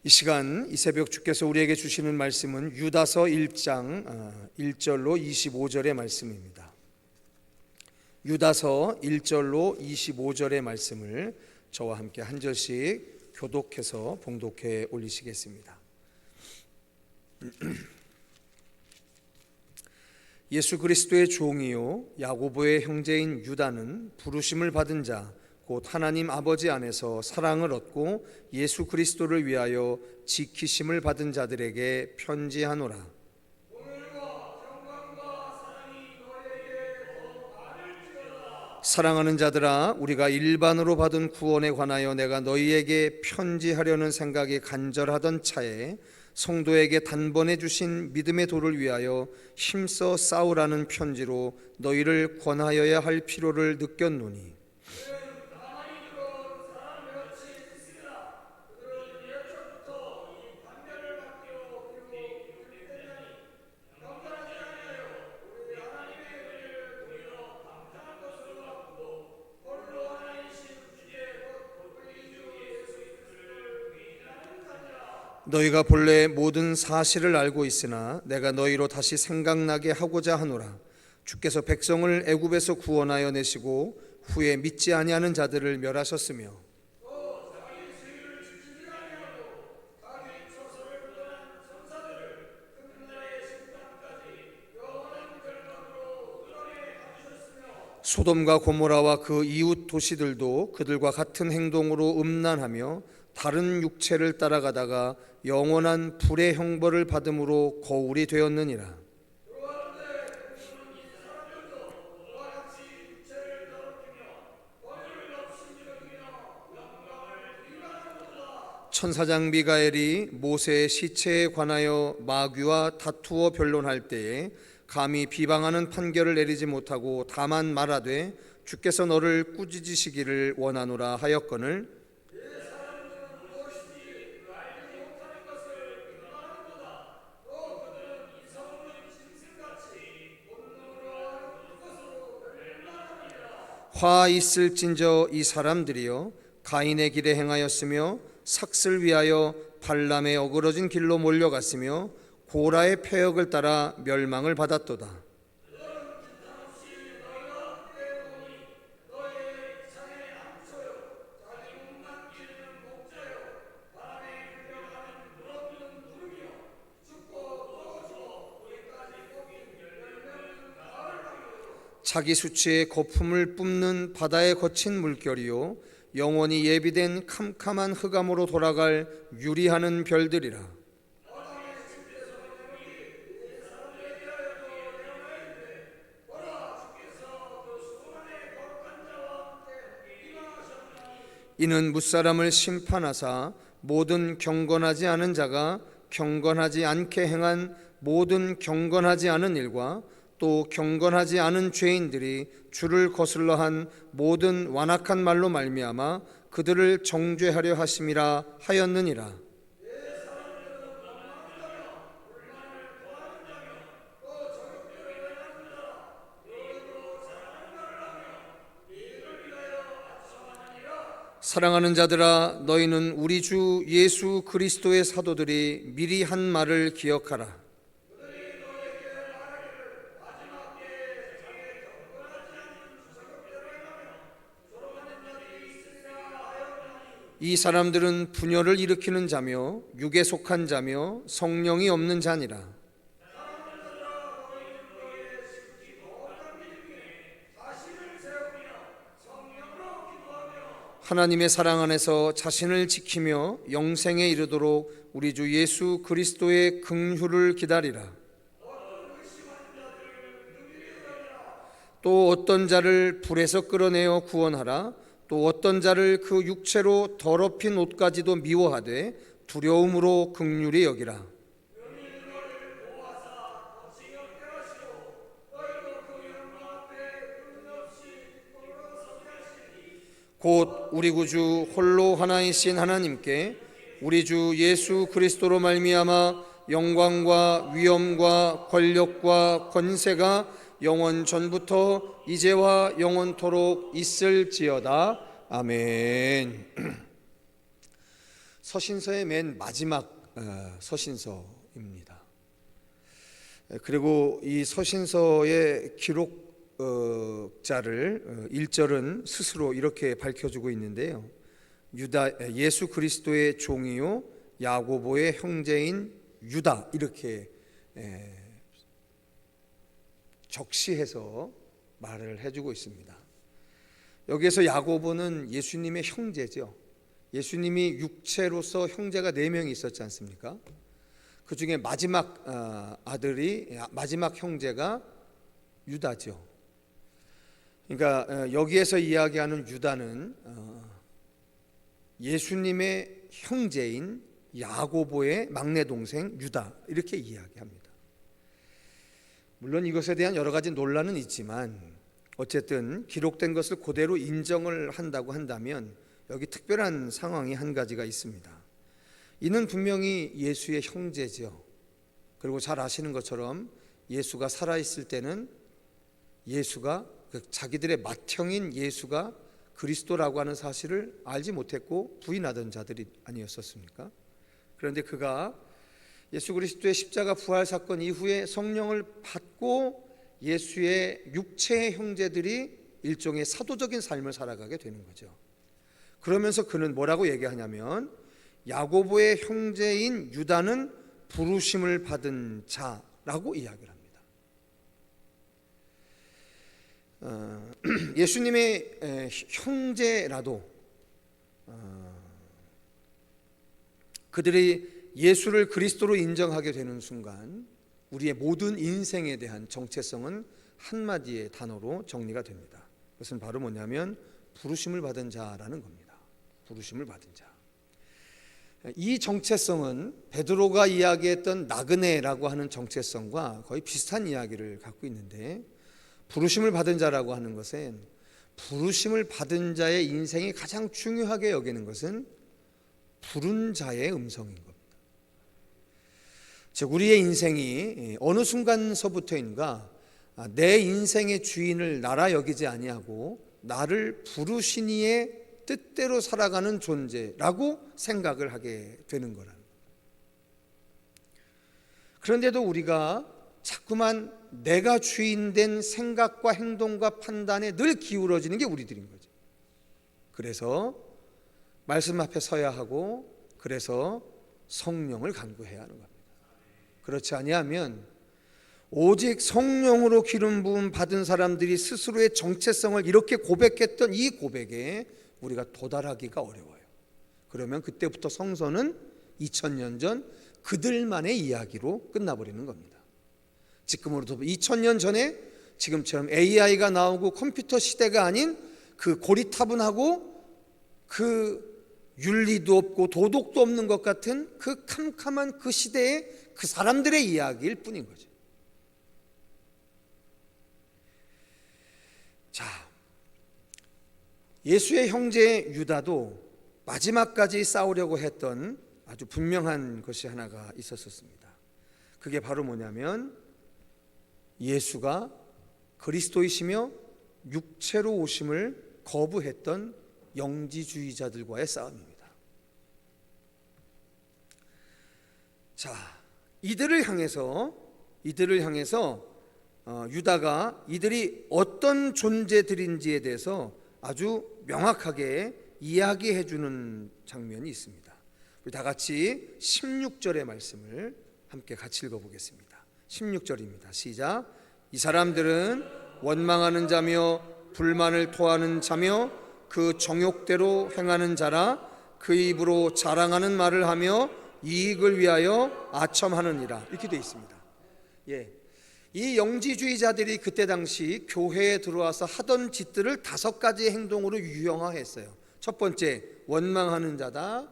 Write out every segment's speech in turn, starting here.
이 시간 이 새벽 주께서 우리에게 주시는 말씀은 유다서 1장 1절로 25절의 말씀입니다. 유다서 1절로 25절의 말씀을 저와 함께 한 절씩 교독해서 봉독해 올리시겠습니다. 예수 그리스도의 종이요 야고보의 형제인 유다는 부르심을 받은 자 곧 하나님 아버지 안에서 사랑을 얻고 예수 그리스도를 위하여 지키심을 받은 자들에게 편지하노라. 사랑하는 자들아, 우리가 일반으로 받은 구원에 관하여 내가 너희에게 편지하려는 생각이 간절하던 차에 성도에게 단번에 주신 믿음의 도를 위하여 힘써 싸우라는 편지로 너희를 권하여야 할 필요를 느꼈노니, 너희가 본래 모든 사실을 알고 있으나 내가 너희로 다시 생각나게 하고자 하노라. 주께서 백성을 애굽에서 구원하여 내시고 후에 믿지 아니하는 자들을 멸하셨으며 소돔과 고모라와 그 이웃 도시들도 그들과 같은 행동으로 음란하며 다른 육체를 따라가다가 영원한 불의 형벌을 받음으로 거울이 되었느니라. 천사장 미가엘이 모세의 시체에 관하여 마귀와 다투어 변론할 때에 감히 비방하는 판결을 내리지 못하고 다만 말하되 주께서 너를 꾸짖으시기를 원하노라 하였거늘, 화 있을진저 이 사람들이여 가인의 길에 행하였으며 삭슬 위하여 발람의 어그러진 길로 몰려갔으며 고라의 패역을 따라 멸망을 받았도다. 자기 수치의 거품을 뿜는 바다의 거친 물결이요 영원히 예비된 캄캄한 흑암으로 돌아갈 유리하는 별들이라. 이는 무사람을 심판하사 모든 경건하지 않은 자가 경건하지 않게 행한 모든 경건하지 않은 일과 또 경건하지 않은 죄인들이 주를 거슬러 한 모든 완악한 말로 말미암아 그들을 정죄하려 하심이라 하였느니라. 사랑하는 자들아, 너희는 우리 주 예수 그리스도의 사도들이 미리 한 말을 기억하라. 이 사람들은 분열을 일으키는 자며 육에 속한 자며 성령이 없는 자니라. 하나님의 사랑 안에서 자신을 지키며 영생에 이르도록 우리 주 예수 그리스도의 긍휼을 기다리라. 또 어떤 자를 불에서 끌어내어 구원하라. 또 어떤 자를 그 육체로 더럽힌 옷까지도 미워하되 두려움으로 긍휼히 여기라. 곧 우리 구주 홀로 하나이신 하나님께 우리 주 예수 그리스도로 말미암아 영광과 위엄과 권력과 권세가 영원 전부터 이제와 영원토록 있을지어다. 아멘. 서신서의 맨 마지막 서신서입니다. 그리고 이 서신서의 기록자를 1절은 스스로 이렇게 밝혀주고 있는데요. 예수 그리스도의 종이요 야고보의 형제인 유다, 이렇게 적시해서 말을 해주고 있습니다. 여기에서 야고보는 예수님의 형제죠. 예수님이 육체로서 형제가 4명이 있었지 않습니까? 그 중에 마지막 마지막 형제가 유다죠. 그러니까 여기에서 이야기하는 유다는 예수님의 형제인 야고보의 막내 동생 유다, 이렇게 이야기합니다. 물론 이것에 대한 여러 가지 논란은 있지만 어쨌든 기록된 것을 그대로 인정을 한다고 한다면 여기 특별한 상황이 한 가지가 있습니다. 이는 분명히 예수의 형제죠. 그리고 잘 아시는 것처럼 예수가 살아있을 때는 예수가 자기들의 맏형인 예수가 그리스도라고 하는 사실을 알지 못했고 부인하던 자들이 아니었었습니까? 그런데 그가 예수 그리스도의 십자가 부활 사건 이후에 성령을 받고 예수의 육체의 형제들이 일종의 사도적인 삶을 살아가게 되는 거죠. 그러면서 그는 뭐라고 얘기하냐면 야고보의 형제인 유다는 부르심을 받은 자라고 이야기를 합니다. 예수님의 형제라도 그들이 예수를 그리스도로 인정하게 되는 순간 우리의 모든 인생에 대한 정체성은 한마디의 단어로 정리가 됩니다. 그것은 바로 뭐냐면 부르심을 받은 자라는 겁니다. 부르심을 받은 자. 이 정체성은 베드로가 이야기했던 나그네라고 하는 정체성과 거의 비슷한 이야기를 갖고 있는데, 부르심을 받은 자라고 하는 것은 부르심을 받은 자의 인생이 가장 중요하게 여기는 것은 부른 자의 음성인 겁니다. 즉 우리의 인생이 어느 순간서부터인가 내 인생의 주인을 나라 여기지 아니하고 나를 부르신 이의 뜻대로 살아가는 존재라고 생각을 하게 되는 거라는 겁니다. 그런데도 우리가 자꾸만 내가 주인된 생각과 행동과 판단에 늘 기울어지는 게 우리들인 거죠. 그래서 말씀 앞에 서야 하고, 그래서 성령을 간구해야 하는 겁니다. 그렇지 아니하면 오직 성령으로 기름 부음 받은 사람들이 스스로의 정체성을 이렇게 고백했던 이 고백에 우리가 도달하기가 어려워요. 그러면 그때부터 성서는 2000년 전 그들만의 이야기로 끝나버리는 겁니다. 지금으로부터 2000년 전에 지금처럼 AI가 나오고 컴퓨터 시대가 아닌 그 고리타분하고 그 윤리도 없고 도덕도 없는 것 같은 그 캄캄한 그 시대의 그 사람들의 이야기일 뿐인 거죠. 자, 예수의 형제 유다도 마지막까지 싸우려고 했던 아주 분명한 것이 하나가 있었습니다. 그게 바로 뭐냐면 예수가 그리스도이시며 육체로 오심을 거부했던 영지주의자들과의 싸움입니다. 자, 이들을 향해서 유다가 이들이 어떤 존재들인지에 대해서 아주 명확하게 이야기해 주는 장면이 있습니다. 우리 다 같이 16절의 말씀을 함께 같이 읽어보겠습니다. 16절입니다. 시작. 이 사람들은 원망하는 자며 불만을 토하는 자며 그 정욕대로 행하는 자라, 그 입으로 자랑하는 말을 하며 이익을 위하여 아첨하느니라. 이렇게 되어 있습니다. 이 영지주의자들이 그때 당시 교회에 들어와서 하던 짓들을 5가지 행동으로 유형화했어요. 첫 번째, 원망하는 자다.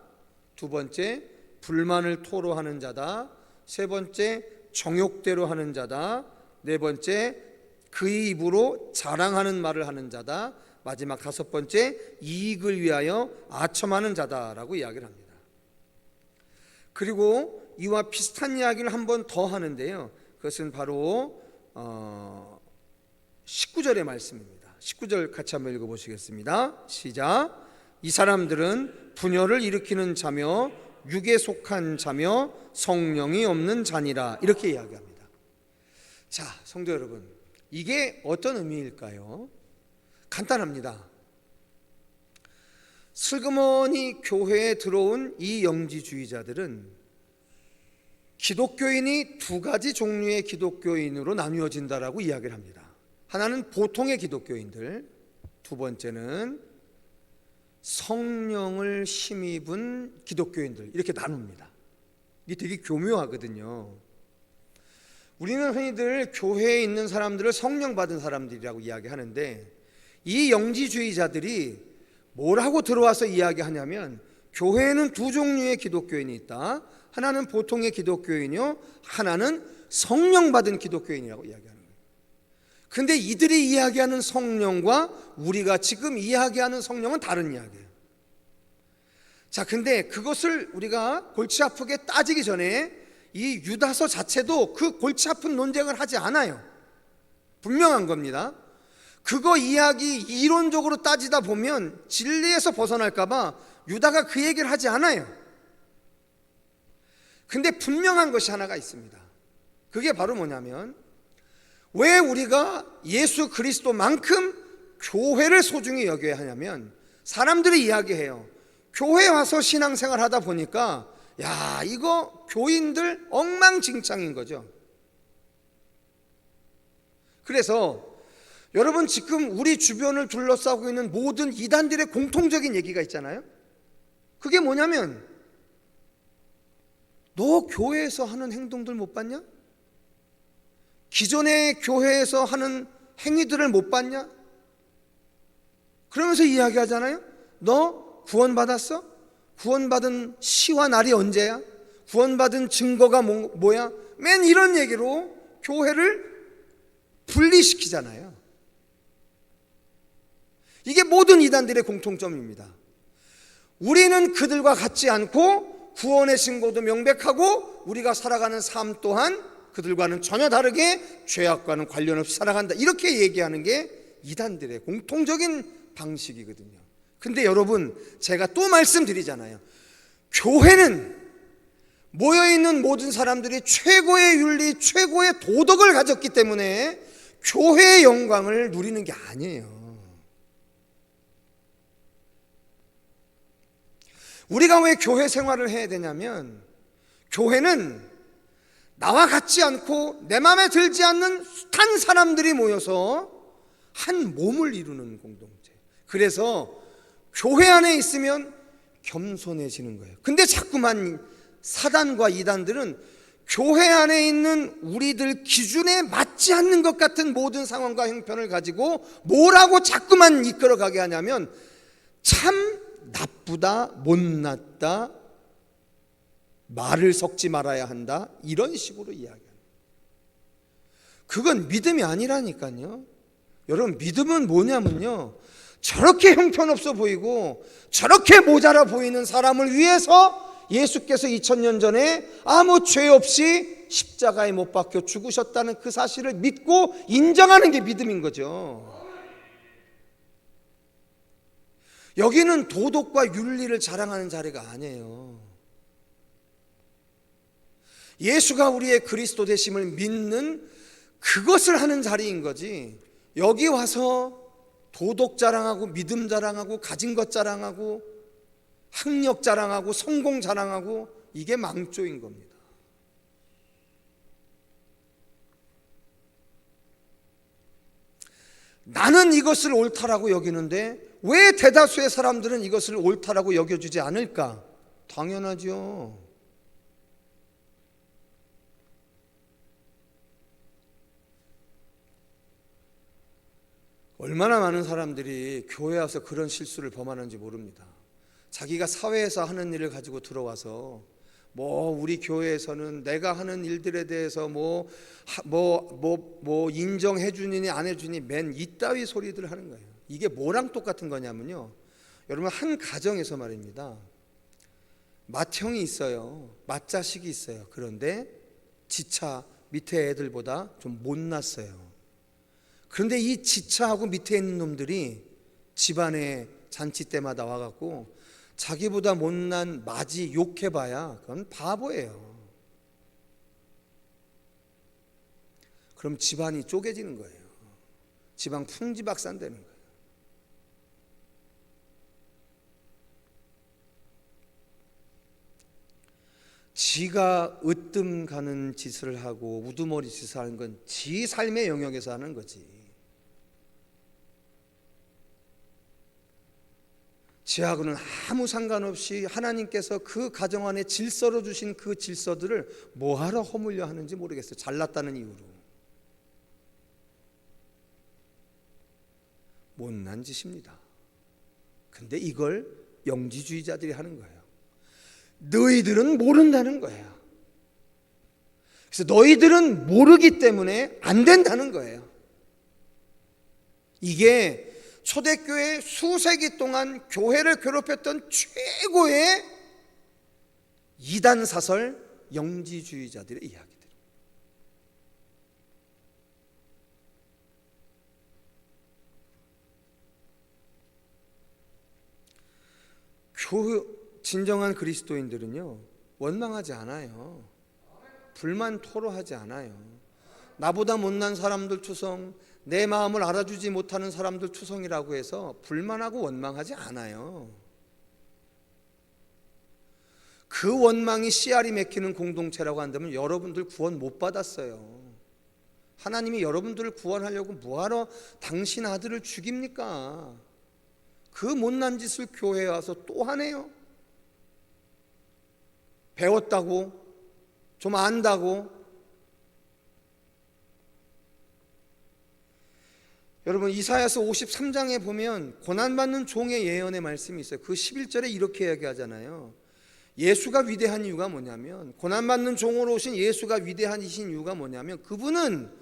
두 번째, 불만을 토로하는 자다. 세 번째, 정욕대로 하는 자다. 네 번째, 그의 입으로 자랑하는 말을 하는 자다. 마지막 5번째, 이익을 위하여 아첨하는 자다라고 이야기를 합니다. 그리고 이와 비슷한 이야기를 한 번 더 하는데요, 그것은 바로 19절의 말씀입니다. 19절 같이 한번 읽어보시겠습니다. 시작. 이 사람들은 분열을 일으키는 자며 육에 속한 자며 성령이 없는 자니라, 이렇게 이야기합니다. 자, 성도 여러분, 이게 어떤 의미일까요? 간단합니다. 슬그머니 교회에 들어온 이 영지주의자들은 기독교인이 두 가지 종류의 기독교인으로 나뉘어진다라고 이야기를 합니다. 하나는 보통의 기독교인들, 두 번째는 성령을 힘입은 기독교인들, 이렇게 나눕니다. 이게 되게 교묘하거든요. 우리는 흔히들 교회에 있는 사람들을 성령 받은 사람들이라고 이야기하는데, 이 영지주의자들이 뭐라고 들어와서 이야기하냐면, 교회에는 두 종류의 기독교인이 있다. 하나는 보통의 기독교인이요, 하나는 성령 받은 기독교인이라고 이야기하는 거예요. 근데 이들이 이야기하는 성령과 우리가 지금 이야기하는 성령은 다른 이야기예요. 자, 근데 그것을 우리가 골치 아프게 따지기 전에 이 유다서 자체도 그 골치 아픈 논쟁을 하지 않아요. 분명한 겁니다. 그거 이야기 이론적으로 따지다 보면 진리에서 벗어날까봐 유다가 그 얘기를 하지 않아요. 근데 분명한 것이 하나가 있습니다. 그게 바로 뭐냐면, 왜 우리가 예수 그리스도만큼 교회를 소중히 여겨야 하냐면, 사람들이 이야기해요. 교회 와서 신앙생활 하다 보니까 야, 이거 교인들 엉망진창인 거죠. 그래서 여러분, 지금 우리 주변을 둘러싸고 있는 모든 이단들의 공통적인 얘기가 있잖아요. 그게 뭐냐면, 너 교회에서 하는 행동들 못 봤냐? 기존의 교회에서 하는 행위들을 못 봤냐? 그러면서 이야기하잖아요. 너 구원받았어? 구원받은 시와 날이 언제야? 구원받은 증거가 뭐야? 맨 이런 얘기로 교회를 분리시키잖아요. 이게 모든 이단들의 공통점입니다. 우리는 그들과 같지 않고 구원의 신고도 명백하고 우리가 살아가는 삶 또한 그들과는 전혀 다르게 죄악과는 관련 없이 살아간다, 이렇게 얘기하는 게 이단들의 공통적인 방식이거든요. 근데 여러분, 제가 또 말씀드리잖아요. 교회는 모여있는 모든 사람들이 최고의 윤리, 최고의 도덕을 가졌기 때문에 교회의 영광을 누리는 게 아니에요. 우리가 왜 교회 생활을 해야 되냐면, 교회는 나와 같지 않고 내 마음에 들지 않는 숱한 사람들이 모여서 한 몸을 이루는 공동체. 그래서 교회 안에 있으면 겸손해지는 거예요. 근데 자꾸만 사단과 이단들은 교회 안에 있는 우리들 기준에 맞지 않는 것 같은 모든 상황과 형편을 가지고 뭐라고 자꾸만 이끌어가게 하냐면, 참 나쁘다, 못났다, 말을 섞지 말아야 한다, 이런 식으로 이야기합니다. 그건 믿음이 아니라니까요. 여러분, 믿음은 뭐냐면요, 저렇게 형편없어 보이고 저렇게 모자라 보이는 사람을 위해서 예수께서 2000년 전에 아무 죄 없이 십자가에 못 박혀 죽으셨다는 그 사실을 믿고 인정하는 게 믿음인 거죠. 여기는 도덕과 윤리를 자랑하는 자리가 아니에요. 예수가 우리의 그리스도 되심을 믿는 그것을 하는 자리인 거지, 여기 와서 도덕 자랑하고 믿음 자랑하고 가진 것 자랑하고 학력 자랑하고 성공 자랑하고, 이게 망조인 겁니다. 나는 이것을 옳다라고 여기는데 왜 대다수의 사람들은 이것을 옳다라고 여겨주지 않을까? 당연하죠. 얼마나 많은 사람들이 교회에 와서 그런 실수를 범하는지 모릅니다. 자기가 사회에서 하는 일을 가지고 들어와서 우리 교회에서는 내가 하는 일들에 대해서 인정해 주니 안 해주니 맨 이따위 소리들 하는 거예요. 이게 뭐랑 똑같은 거냐면요, 여러분, 한 가정에서 말입니다. 맏형이 있어요. 맏자식이 있어요. 그런데 지차 밑에 애들보다 좀 못났어요. 그런데 이 지차하고 밑에 있는 놈들이 집안에 잔치 때마다 와갖고 자기보다 못난 맞이 욕해봐야 그건 바보예요. 그럼 집안이 쪼개지는 거예요. 집안 풍지박산되는 거예요. 지가 으뜸 가는 짓을 하고 우두머리 짓을 하는 건 지 삶의 영역에서 하는 거지. 지하고는 아무 상관없이 하나님께서 그 가정 안에 질서로 주신 그 질서들을 뭐하러 허물려 하는지 모르겠어요. 잘났다는 이유로. 못난 짓입니다. 근데 이걸 영지주의자들이 하는 거예요. 너희들은 모른다는 거예요. 그래서 너희들은 모르기 때문에 안 된다는 거예요. 이게 초대교회 수세기 동안 교회를 괴롭혔던 최고의 이단 사설 영지주의자들의 이야기들. 진정한 그리스도인들은요, 원망하지 않아요. 불만 토로하지 않아요. 나보다 못난 사람들 투성, 내 마음을 알아주지 못하는 사람들 투성이라고 해서 불만하고 원망하지 않아요. 그 원망이 씨알이 맺히는 공동체라고 한다면 여러분들 구원 못 받았어요. 하나님이 여러분들을 구원하려고 뭐하러 당신 아들을 죽입니까? 그 못난 짓을 교회에 와서 또 하네요. 배웠다고, 좀 안다고. 여러분, 이사야서 53장에 보면 고난받는 종의 예언의 말씀이 있어요. 그 11절에 이렇게 이야기하잖아요. 예수가 위대한 이유가 뭐냐면, 고난받는 종으로 오신 예수가 위대하신 이유가 뭐냐면, 그분은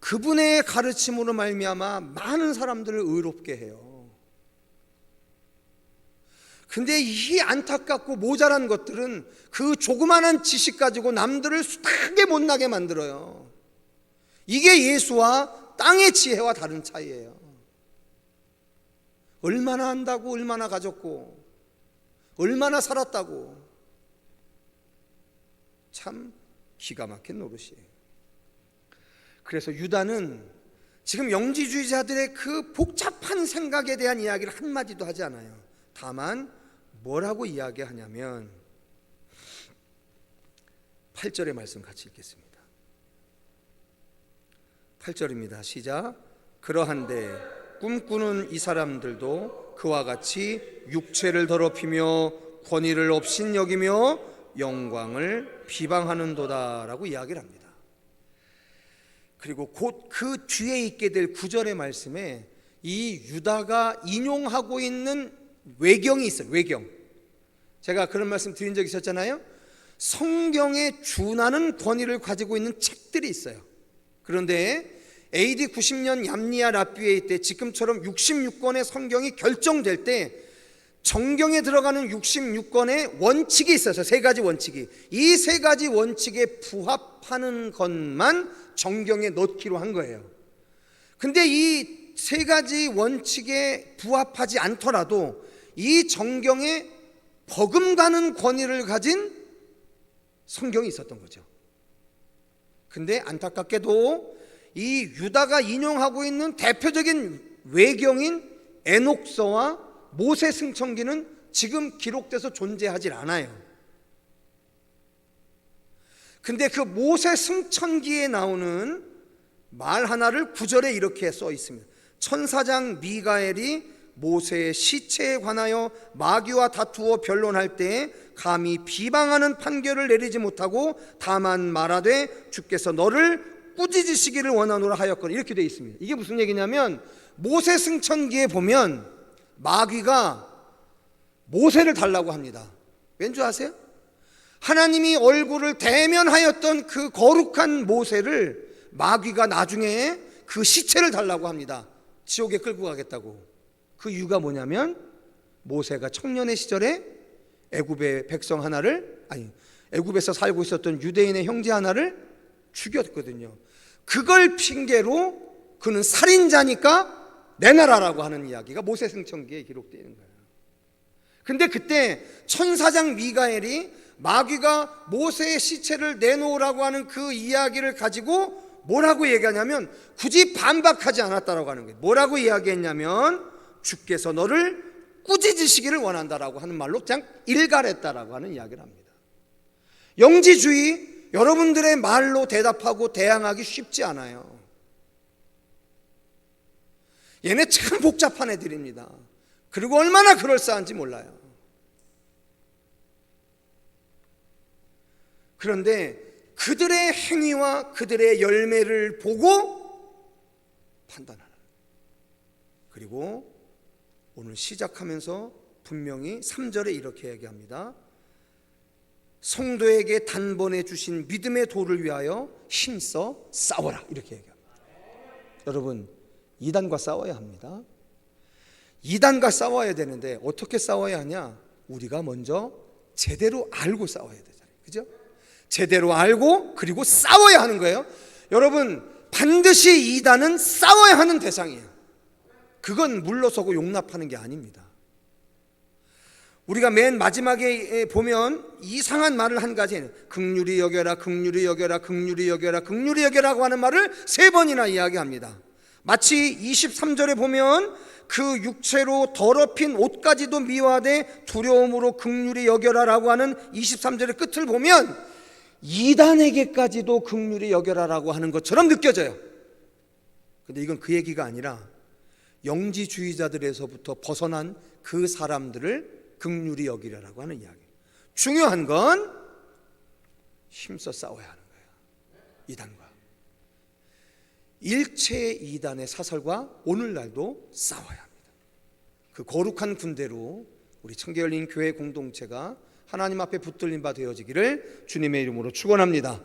그분의 가르침으로 말미암아 많은 사람들을 의롭게 해요. 근데 이 안타깝고 모자란 것들은 그 조그마한 지식 가지고 남들을 숱하게 못나게 만들어요. 이게 예수와 땅의 지혜와 다른 차이예요. 얼마나 한다고, 얼마나 가졌고, 얼마나 살았다고. 참 기가 막힌 노릇이에요. 그래서 유다는 지금 영지주의자들의 그 복잡한 생각에 대한 이야기를 한마디도 하지 않아요. 다만 뭐라고 이야기하냐면 8절의 말씀 같이 읽겠습니다. 8절입니다. 시작. 그러한데 꿈꾸는 이 사람들도 그와 같이 육체를 더럽히며 권위를 업신여기며 영광을 비방하는도다 라고 이야기를 합니다. 그리고 곧 그 뒤에 있게 될 9절의 말씀에 이 유다가 인용하고 있는 외경이 있어요. 외경. 제가 그런 말씀 드린 적이 있었잖아요. 성경에 준하는 권위를 가지고 있는 책들이 있어요. 그런데 AD 90년 얌리아 랍비에 때 지금처럼 66권의 성경이 결정될 때 정경에 들어가는 66권의 원칙이 있어서 세 가지 원칙이, 이 세 가지 원칙에 부합하는 것만 정경에 넣기로 한 거예요. 근데 이 세 가지 원칙에 부합하지 않더라도 이 정경에 버금가는 권위를 가진 성경이 있었던 거죠. 근데 안타깝게도 이 유다가 인용하고 있는 대표적인 외경인 에녹서와 모세 승천기는 지금 기록돼서 존재하질 않아요. 근데 그 모세 승천기에 나오는 말 하나를 9절에 이렇게 써 있습니다. 천사장 미가엘이 모세의 시체에 관하여 마귀와 다투어 변론할 때 감히 비방하는 판결을 내리지 못하고 다만 말하되 주께서 너를 꾸짖으시기를 원하노라 하였거늘, 이렇게 되어 있습니다. 이게 무슨 얘기냐면 모세 승천기에 보면 마귀가 모세를 달라고 합니다. 왠지 아세요? 하나님이 얼굴을 대면하였던 그 거룩한 모세를 마귀가 나중에 그 시체를 달라고 합니다. 지옥에 끌고 가겠다고. 그 이유가 뭐냐면 모세가 청년의 시절에 애굽의 백성 하나를, 애굽에서 살고 있었던 유대인의 형제 하나를 죽였거든요. 그걸 핑계로 그는 살인자니까 내놔라라고 하는 이야기가 모세승천기에 기록되어 있는 거예요. 근데 그때 천사장 미가엘이 마귀가 모세의 시체를 내놓으라고 하는 그 이야기를 가지고 뭐라고 얘기하냐면 굳이 반박하지 않았다라고 하는 거예요. 뭐라고 이야기했냐면 주께서 너를 꾸짖으시기를 원한다라고 하는 말로 그냥 일갈했다라고 하는 이야기를 합니다. 영지주의, 여러분들의 말로 대답하고 대항하기 쉽지 않아요. 얘네 참 복잡한 애들입니다. 그리고 얼마나 그럴싸한지 몰라요. 그런데 그들의 행위와 그들의 열매를 보고 판단하는, 그리고 오늘 시작하면서 분명히 3절에 이렇게 얘기합니다. 성도에게 단번에 주신 믿음의 도를 위하여 힘써 싸워라, 이렇게 얘기합니다. 여러분, 이단과 싸워야 합니다. 이단과 싸워야 되는데 어떻게 싸워야 하냐? 우리가 먼저 제대로 알고 싸워야 되잖아요. 그죠? 제대로 알고 그리고 싸워야 하는 거예요. 여러분, 반드시 이단은 싸워야 하는 대상이에요. 그건 물러서고 용납하는 게 아닙니다. 우리가 맨 마지막에 보면 이상한 말을 한 가지, 긍휼히 여겨라, 긍휼히 여겨라, 긍휼히 여겨라, 긍휼히 여겨라고 하는 말을 3번이나 이야기합니다. 마치 23절에 보면 그 육체로 더럽힌 옷까지도 미워하되 두려움으로 긍휼히 여겨라라고 하는 23절의 끝을 보면 이단에게까지도 긍휼히 여겨라라고 하는 것처럼 느껴져요. 근데 이건 그 얘기가 아니라 영지주의자들에서부터 벗어난 그 사람들을 긍휼히 여기라라고 하는 이야기. 중요한 건 힘써 싸워야 하는 거예요. 이단과 일체의 이단의 사설과 오늘날도 싸워야 합니다. 그 거룩한 군대로 우리 청계열린 교회 공동체가 하나님 앞에 붙들린 바 되어지기를 주님의 이름으로 축원합니다.